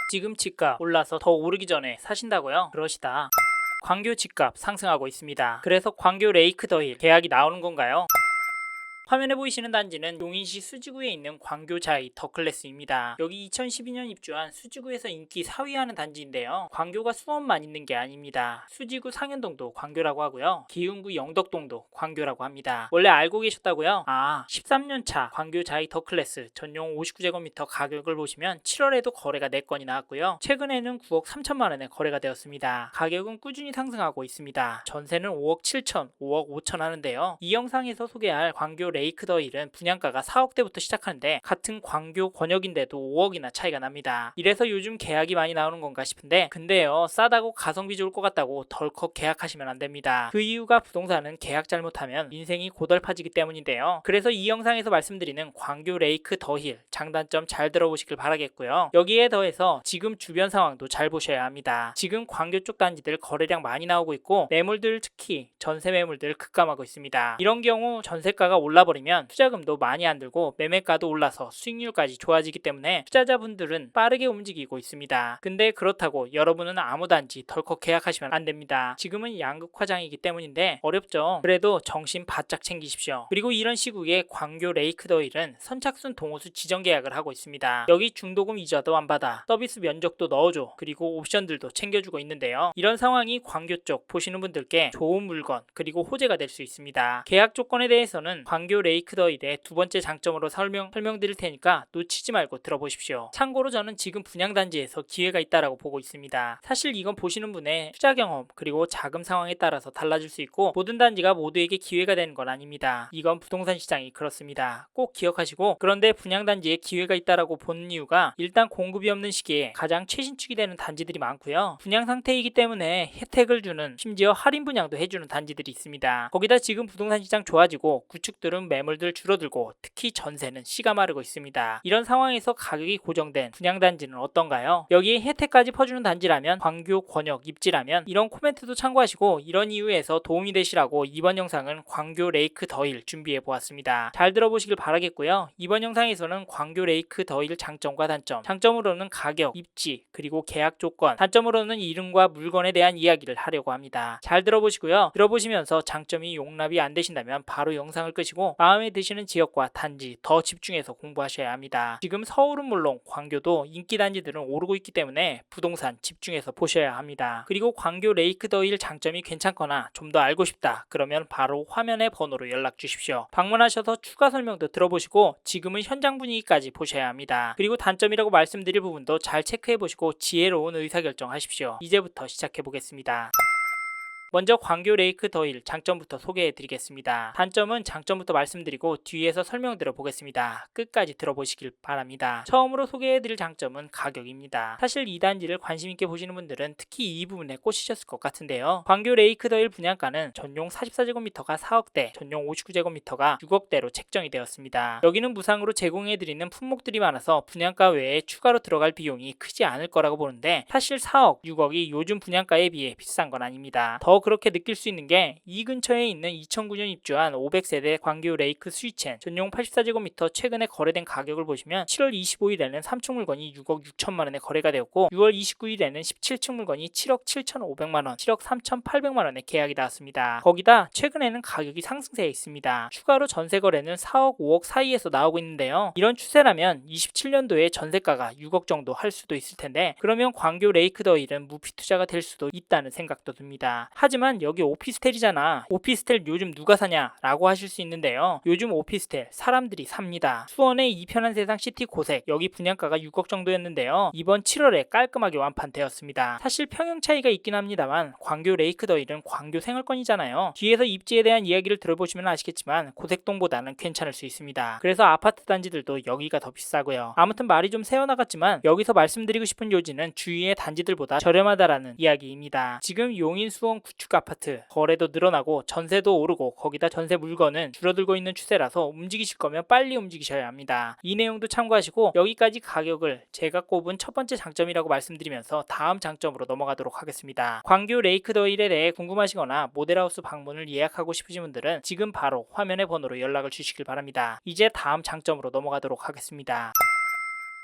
지금 집값 올라서 더 오르기 전에 사신다고요? 그러시다. 광교 집값 상승하고 있습니다. 그래서 광교 레이크 더힐 계약이 나오는 건가요? 화면에 보이시는 단지는 용인시 수지구에 있는 광교자이 더클래스입니다. 여기 2012년 입주한 수지구에서 인기 4위하는 단지인데요. 광교가 수원만 있는 게 아닙니다. 수지구 상현동도 광교라고 하고요. 기흥구 영덕동도 광교라고 합니다. 원래 알고 계셨다고요? 13년차 광교자이 더클래스 전용 59제곱미터 가격을 보시면 7월에도 거래가 4건이 나왔고요. 최근에는 9억 3천만 원에 거래가 되었습니다. 가격은 꾸준히 상승하고 있습니다. 전세는 5억 7천, 5억 5천 하는데요. 이 영상에서 소개할 광교 레이크 더힐은 분양가가 4억대부터 시작하는데 같은 광교 권역인데도 5억이나 차이가 납니다. 이래서 요즘 계약이 많이 나오는 건가 싶은데 근데요, 싸다고 가성비 좋을 것 같다고 덜컥 계약하시면 안 됩니다. 그 이유가 부동산은 계약 잘못하면 인생이 고달파지기 때문인데요. 그래서 이 영상에서 말씀드리는 광교 레이크 더힐 장단점 잘 들어보시길 바라겠고요. 여기에 더해서 지금 주변 상황도 잘 보셔야 합니다. 지금 광교 쪽 단지들 거래량 많이 나오고 있고 매물들, 특히 전세 매물들 급감하고 있습니다. 이런 경우 전세가가 올라버리면 투자금도 많이 안 들고 매매가도 올라서 수익률까지 좋아지기 때문에 투자자분들은 빠르게 움직이고 있습니다. 근데 그렇다고 여러분은 아무 단지 덜컥 계약하시면 안 됩니다. 지금은 양극화장이기 때문인데 어렵죠. 그래도 정신 바짝 챙기십시오. 그리고 이런 시국에 광교 레이크 더힐은 선착순 동호수 지정 계약을 하고 있습니다. 여기 중도금 이자도 안 받아, 서비스 면적도 넣어줘, 그리고 옵션들도 챙겨주고 있는데요. 이런 상황이 광교 쪽 보시는 분들께 좋은 물건 그리고 호재가 될 수 있습니다. 계약 조건에 대해서는 광교 레이크 더힐의 두 번째 장점으로 설명드릴 테니까 놓치지 말고 들어보십시오. 참고로 저는 지금 분양단지에서 기회가 있다라고 보고 있습니다. 사실 이건 보시는 분의 투자 경험 그리고 자금 상황에 따라서 달라질 수 있고 모든 단지가 모두에게 기회가 되는 건 아닙니다. 이건 부동산 시장이 그렇습니다. 꼭 기억하시고, 그런데 분양단지에 기회가 있다라고 보는 이유가 일단 공급이 없는 시기에 가장 최신축이 되는 단지들이 많고요. 분양 상태이기 때문에 혜택을 주는, 심지어 할인 분양도 해주는 단지들이 있습니다. 거기다 지금 부동산 시장 좋아지고 구축들은 매물들 줄어들고 특히 전세는 씨가 마르고 있습니다. 이런 상황에서 가격이 고정된 분양단지는 어떤가요? 여기에 혜택까지 퍼주는 단지라면, 광교 권역 입지라면 이런 코멘트도 참고하시고 이런 이유에서 도움이 되시라고 이번 영상은 광교 레이크 더힐 준비해 보았습니다. 잘 들어보시길 바라겠고요. 이번 영상에서는 광교 레이크 더힐 장점과 단점, 장점으로는 가격, 입지, 그리고 계약 조건, 단점으로는 이름과 물건에 대한 이야기를 하려고 합니다. 잘 들어보시고요. 들어보시면서 장점이 용납이 안 되신다면 바로 영상을 끄시고 마음에 드시는 지역과 단지 더 집중해서 공부하셔야 합니다. 지금 서울은 물론 광교도 인기 단지들은 오르고 있기 때문에 부동산 집중해서 보셔야 합니다. 그리고 광교 레이크 더힐 장점이 괜찮거나 좀 더 알고 싶다 그러면 바로 화면의 번호로 연락 주십시오. 방문하셔서 추가 설명도 들어보시고 지금은 현장 분위기까지 보셔야 합니다. 그리고 단점이라고 말씀드릴 부분도 잘 체크해 보시고 지혜로운 의사결정 하십시오. 이제부터 시작해 보겠습니다. 먼저 광교 레이크 더힐 장점부터 소개해 드리겠습니다. 단점은 장점부터 말씀드리고 뒤에서 설명드려 보겠습니다. 끝까지 들어보시길 바랍니다. 처음으로 소개해 드릴 장점은 가격입니다. 사실 이 단지를 관심 있게 보시는 분들은 특히 이 부분에 꽂히셨을 것 같은데요. 광교 레이크 더힐 분양가는 전용 44제곱미터가 4억대, 전용 59제곱미터가 6억대로 책정이 되었습니다. 여기는 무상으로 제공해 드리는 품목들이 많아서 분양가 외에 추가로 들어갈 비용이 크지 않을 거라고 보는데 사실 4억, 6억이 요즘 분양가에 비해 비싼 건 아닙니다. 더 그렇게 느낄 수 있는 게 이 근처에 있는 2009년 입주한 500세대 광교 레이크 스위첸 전용 84제곱미터 최근에 거래된 가격을 보시면 7월 25일에는 3층 물건이 6억 6천만 원에 거래가 되었고 6월 29일에는 17층 물건이 7억 7,500만 원, 7억 3,800만 원에 계약이 나왔습니다. 거기다 최근에는 가격이 상승세에 있습니다. 추가로 전세 거래는 4억 5억 사이에서 나오고 있는데요. 이런 추세라면 27년도에 전세가가 6억 정도 할 수도 있을 텐데 그러면 광교 레이크 더힐은 무피 투자가 될 수도 있다는 생각도 듭니다. 하지만 여기 오피스텔이잖아. 오피스텔 요즘 누가 사냐? 라고 하실 수 있는데요. 요즘 오피스텔 사람들이 삽니다. 수원의 이편한 세상 시티 고색, 여기 분양가가 6억 정도였는데요. 이번 7월에 깔끔하게 완판되었습니다. 사실 평형 차이가 있긴 합니다만 광교 레이크 더힐은 광교 생활권이잖아요. 뒤에서 입지에 대한 이야기를 들어보시면 아시겠지만 고색동보다는 괜찮을 수 있습니다. 그래서 아파트 단지들도 여기가 더 비싸고요. 아무튼 말이 좀 새어나갔지만 여기서 말씀드리고 싶은 요지는 주위의 단지들보다 저렴하다라는 이야기입니다. 지금 용인 수원 구축 아파트 거래도 늘어나고 전세도 오르고 거기다 전세 물건은 줄어들고 있는 추세라서 움직이실 거면 빨리 움직이셔야 합니다. 이 내용도 참고하시고 여기까지 가격을 제가 꼽은 첫 번째 장점이라고 말씀드리면서 다음 장점으로 넘어가도록 하겠습니다. 광교 레이크 더힐에 대해 궁금하시거나 모델하우스 방문을 예약하고 싶으신 분들은 지금 바로 화면의 번호로 연락을 주시길 바랍니다. 이제 다음 장점으로 넘어가도록 하겠습니다.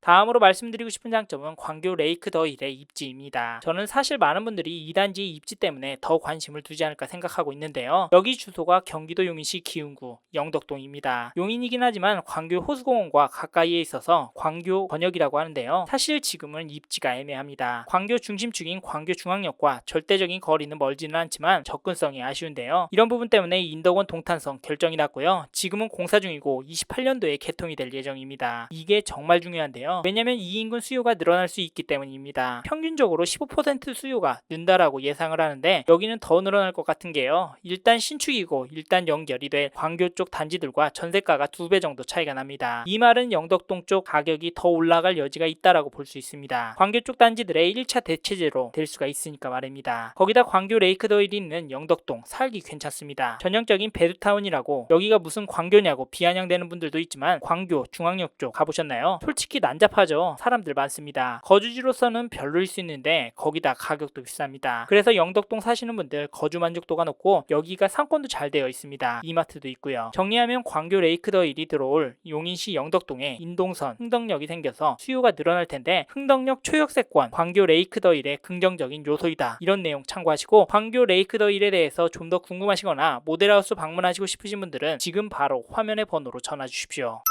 다음으로 말씀드리고 싶은 장점은 광교 레이크 더 힐의 입지입니다. 저는 사실 많은 분들이 이 단지의 입지 때문에 더 관심을 두지 않을까 생각하고 있는데요. 여기 주소가 경기도 용인시 기흥구 영덕동입니다. 용인이긴 하지만 광교 호수공원과 가까이에 있어서 광교 권역이라고 하는데요. 사실 지금은 입지가 애매합니다. 광교 중심축인 광교중앙역과 절대적인 거리는 멀지는 않지만 접근성이 아쉬운데요. 이런 부분 때문에 인덕원 동탄선 결정이 났고요. 지금은 공사 중이고 28년도에 개통이 될 예정입니다. 이게 정말 중요한데요. 왜냐면 이 인근 수요가 늘어날 수 있기 때문입니다. 평균적으로 15% 수요가 는다라고 예상을 하는데 여기는 더 늘어날 것 같은 게요. 일단 신축이고 일단 연결이 될 광교 쪽 단지들과 전세가가 2배 정도 차이가 납니다. 이 말은 영덕동 쪽 가격이 더 올라갈 여지가 있다라고 볼 수 있습니다. 광교 쪽 단지들의 1차 대체제로 될 수가 있으니까 말입니다. 거기다 광교 레이크 더 힐이 있는 영덕동 살기 괜찮습니다. 전형적인 베드타운이라고 여기가 무슨 광교냐고 비아냥대는 분들도 있지만 광교 중앙역 쪽 가보셨나요? 솔직히 난잡하죠. 사람들 많습니다. 거주지로서는 별로일 수 있는데 거기다 가격도 비쌉니다. 그래서 영덕동 사시는 분들 거주 만족도가 높고 여기가 상권도 잘 되어 있습니다. 이마트도 있고요. 정리하면 광교 레이크 더 힐이 들어올 용인시 영덕동에 인동선, 흥덕역이 생겨서 수요가 늘어날 텐데 흥덕역 초역세권, 광교 레이크 더 힐의 긍정적인 요소이다. 이런 내용 참고하시고 광교 레이크 더 힐에 대해서 좀 더 궁금하시거나 모델하우스 방문하시고 싶으신 분들은 지금 바로 화면의 번호로 전화 주십시오.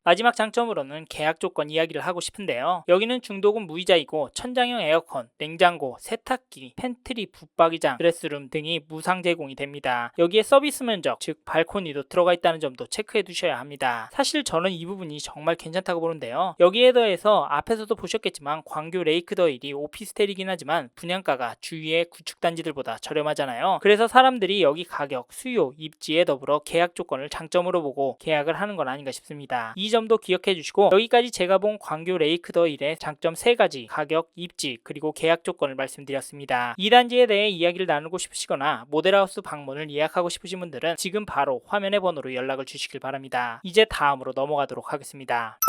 마지막 장점으로는 계약 조건 이야기를 하고 싶은데요. 여기는 중도금 무이자이고 천장형 에어컨, 냉장고, 세탁기, 팬트리, 붙박이장, 드레스룸 등이 무상 제공이 됩니다. 여기에 서비스 면적, 즉 발코니도 들어가 있다는 점도 체크해 두셔야 합니다. 사실 저는 이 부분이 정말 괜찮다고 보는데요. 여기에 더해서 앞에서도 보셨겠지만 광교 레이크 더 힐이 오피스텔이긴 하지만 분양가가 주위의 구축단지들보다 저렴하잖아요. 그래서 사람들이 여기 가격, 수요, 입지에 더불어 계약 조건을 장점으로 보고 계약을 하는 건 아닌가 싶습니다. 이 점도 기억해 주시고 여기까지 제가 본 광교 레이크 더 힐의 장점 3가지 가격, 입지, 그리고 계약 조건을 말씀드렸습니다. 이 단지에 대해 이야기를 나누고 싶으시거나 모델하우스 방문을 예약하고 싶으신 분들은 지금 바로 화면의 번호로 연락을 주시길 바랍니다. 이제 다음으로 넘어가도록 하겠습니다.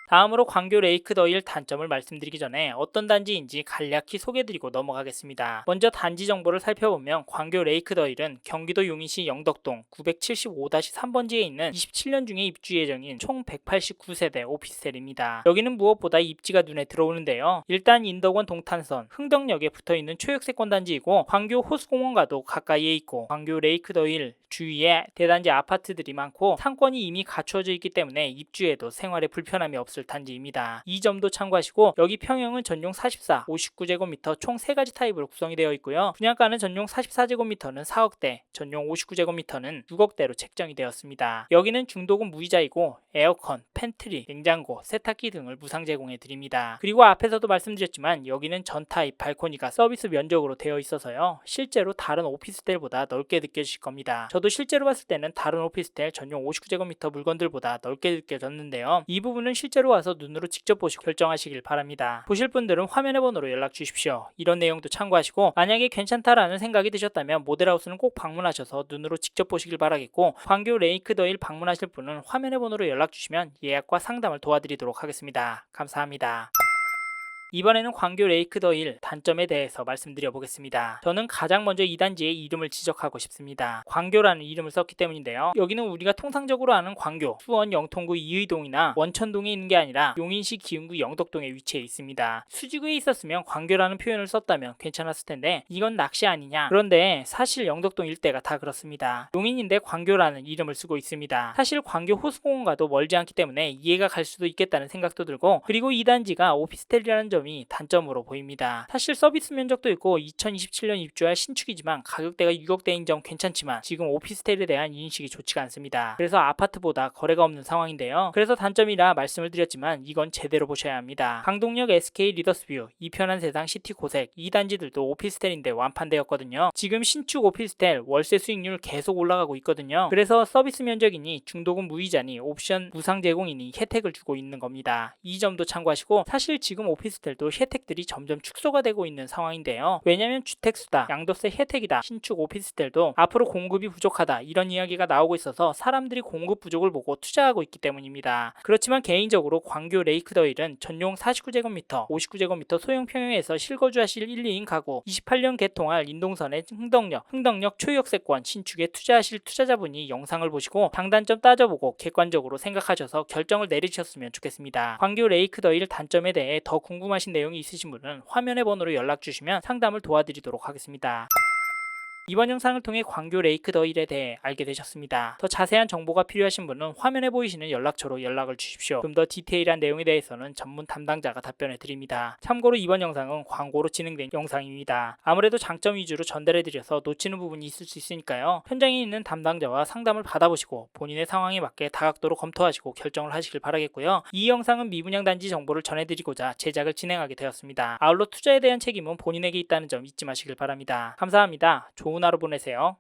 다음으로 광교 레이크 더 힐 단점을 말씀드리기 전에 어떤 단지인지 간략히 소개드리고 넘어가겠습니다. 먼저 단지 정보를 살펴보면 광교 레이크 더 힐은 경기도 용인시 영덕동 975-3번지에 있는 27년 중에 입주 예정인 총 189세대 오피스텔입니다. 여기는 무엇보다 입지가 눈에 들어오는데요. 일단 인덕원 동탄선, 흥덕역에 붙어있는 초역세권 단지이고 광교 호수공원과도 가까이에 있고 광교 레이크 더 힐 주위에 대단지 아파트들이 많고 상권이 이미 갖추어져 있기 때문에 입주에도 생활에 불편함이 없을 단지입니다. 이 점도 참고하시고 여기 평형은 전용 44, 59제곱미터 총 3가지 타입으로 구성이 되어 있고요. 분양가는 전용 44제곱미터는 4억대, 전용 59제곱미터는 6억대로 책정이 되었습니다. 여기는 중도금 무이자이고 에어컨, 팬트리, 냉장고, 세탁기 등을 무상 제공해 드립니다. 그리고 앞에서도 말씀드렸지만 여기는 전 타입 발코니가 서비스 면적으로 되어 있어서요. 실제로 다른 오피스텔보다 넓게 느껴지실 겁니다. 저도 실제로 봤을 때는 다른 오피스텔 전용 59제곱미터 물건들보다 넓게 느껴졌는데요. 이 부분은 실제로 와서 눈으로 직접 보시고 결정하시길 바랍니다. 보실 분들은 화면의 번호로 연락 주십시오. 이런 내용도 참고하시고 만약에 괜찮다라는 생각이 드셨다면 모델하우스는 꼭 방문하셔서 눈으로 직접 보시길 바라겠고 광교 레이크 더 힐 방문하실 분은 화면의 번호로 연락 주시면 예약과 상담을 도와드리도록 하겠습니다. 감사합니다. 이번에는 광교 레이크 더 힐 단점에 대해서 말씀드려 보겠습니다. 저는 가장 먼저 이 단지의 이름을 지적하고 싶습니다. 광교라는 이름을 썼기 때문인데요. 여기는 우리가 통상적으로 아는 광교, 수원 영통구 이의동이나 원천동에 있는 게 아니라 용인시 기흥구 영덕동에 위치해 있습니다. 수지구에 있었으면 광교라는 표현을 썼다면 괜찮았을 텐데 이건 낚시 아니냐? 그런데 사실 영덕동 일대가 다 그렇습니다. 용인인데 광교라는 이름을 쓰고 있습니다. 사실 광교 호수공원과도 멀지 않기 때문에 이해가 갈 수도 있겠다는 생각도 들고 그리고 이 단지가 오피스텔이라는 점이 단점으로 보입니다. 사실 서비스 면적도 있고 2027년 입주할 신축이지만 가격대가 6억대인 점 괜찮지만 지금 오피스텔에 대한 인식이 좋지가 않습니다. 그래서 아파트보다 거래가 없는 상황인데요. 그래서 단점이라 말씀을 드렸지만 이건 제대로 보셔야 합니다. 강동역 SK 리더스뷰, 이편한 세상 시티 고색 이 단지들도 오피스텔인데 완판되었거든요. 지금 신축 오피스텔 월세 수익률 계속 올라가고 있거든요. 그래서 서비스 면적이니 중도금 무이자니 옵션 무상 제공이니 혜택을 주고 있는 겁니다. 이 점도 참고하시고 사실 지금 오피스텔 오피스텔도 혜택들이 점점 축소가 되고 있는 상황인데요. 왜냐하면 주택수다, 양도세 혜택이다, 신축 오피스텔도 앞으로 공급이 부족하다 이런 이야기가 나오고 있어서 사람들이 공급 부족을 보고 투자하고 있기 때문입니다. 그렇지만 개인적으로 광교 레이크더힐은 전용 49제곱미터, 59제곱미터 소형 평형에서 실거주하실 1, 2인 가구, 28년 개통할 인동선의 흥덕역 초역세권 신축에 투자하실 투자자분이 영상을 보시고 장단점 따져보고 객관적으로 생각하셔서 결정을 내리셨으면 좋겠습니다. 광교 레이크더힐 단점에 대해 더 궁금하신 내용이 있으신 분은 화면의 번호로 연락 주시면 상담을 도와드리도록 하겠습니다. 이번 영상을 통해 광교 레이크더힐에 대해 알게 되셨습니다. 더 자세한 정보가 필요하신 분은 화면에 보이시는 연락처로 연락을 주십시오. 좀 더 디테일한 내용에 대해서는 전문 담당자가 답변해 드립니다. 참고로 이번 영상은 광고로 진행된 영상입니다. 아무래도 장점 위주로 전달해 드려서 놓치는 부분이 있을 수 있으니까요. 현장에 있는 담당자와 상담을 받아보시고 본인의 상황에 맞게 다각도로 검토하시고 결정을 하시길 바라겠고요. 이 영상은 미분양 단지 정보를 전해드리고자 제작을 진행하게 되었습니다. 아울러 투자에 대한 책임은 본인에게 있다는 점 잊지 마시길 바랍니다. 감사합니다. 좋은 하루 보내세요.